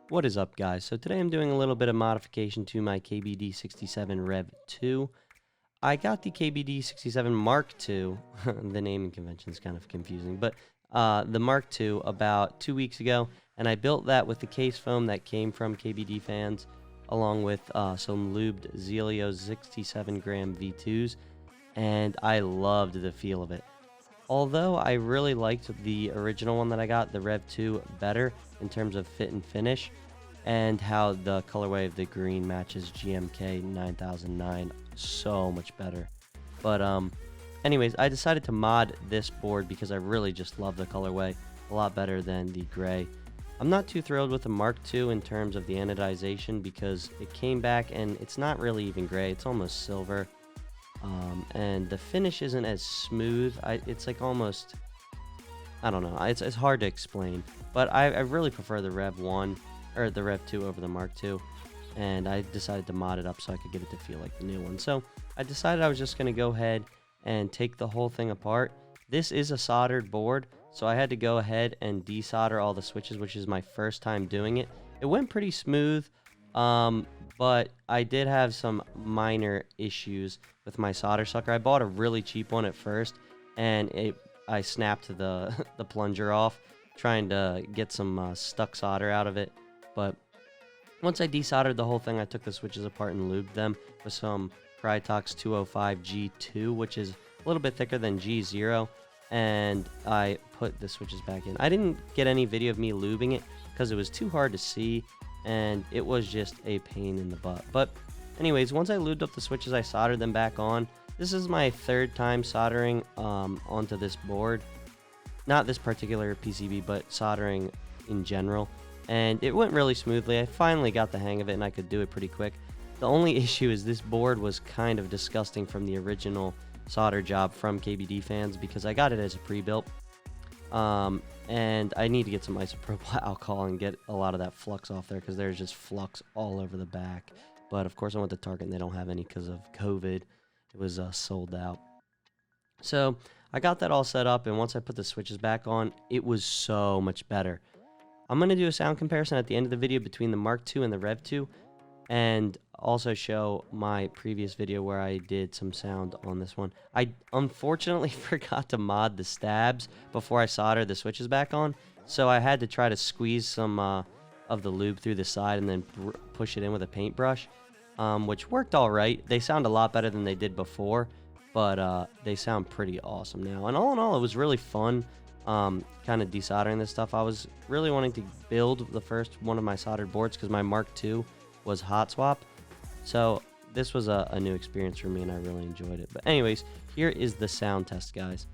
What is up, guys? So today I'm doing a little bit of modification to my KBD67 Rev 2. I got the KBD67 Mark II, the naming convention is kind of confusing, but the Mark II about 2 weeks ago, and I built that with the case foam that came from KBD fans, along with some Lubed Zealio 67 gram V2s, and I loved the feel of it. Although I really liked the original one that I got, the Rev 2, better in terms of fit and finish, and how the colorway of the green matches GMK 9009 so much better. But anyways, I decided to mod this board because I really just love the colorway a lot better than the gray. I'm not too thrilled with the Mark II in terms of the anodization because it came back and it's not really even gray, it's almost silver. And the finish isn't as smooth. It's like almost, I don't know, it's hard to explain, but I really prefer the Rev 1 or the Rev 2 over the Mark II, and I decided to mod it up so I could get it to feel like the new one. So I decided I was just going to go ahead and take the whole thing apart. This is a soldered board, so I had to go ahead and desolder all the switches, which is my first time doing it. It went pretty smooth, but I did have some minor issues with my solder sucker. I bought a really cheap one at first, and I snapped the plunger off trying to get some stuck solder out of it. But once I desoldered the whole thing, I took the switches apart and lubed them with some Krytox 205 G2, which is a little bit thicker than G0, and I put the switches back in. I didn't get any video of me lubing it because it was too hard to see, and it was just a pain in the butt. But anyways, once I lubed up the switches, I soldered them back on. This is my third time soldering onto this board. Not this particular PCB, but soldering in general. And it went really smoothly. I finally got the hang of it and I could do it pretty quick. The only issue is this board was kind of disgusting from the original solder job from KBD fans because I got it as a pre-built. And I need to get some isopropyl alcohol and get a lot of that flux off there because there's just flux all over the back. But of course I went to Target and they don't have any because of COVID. It was sold out. So I got that all set up, and once I put the switches back on, it was so much better. I'm going to do a sound comparison at the end of the video between the Mark II and the Rev 2, and also show my previous video where I did some sound on this one. I unfortunately forgot to mod the stabs before I soldered the switches back on, so I had to try to squeeze some of the lube through the side and then push it in with a paintbrush, which worked all right. They sound a lot better than they did before, but they sound pretty awesome now. And all in all, it was really fun. Kind of desoldering this stuff. I was really wanting to build the first one of my soldered boards because my Mark II was hot swap. So this was a new experience for me and I really enjoyed it. But anyways, here is the sound test, guys.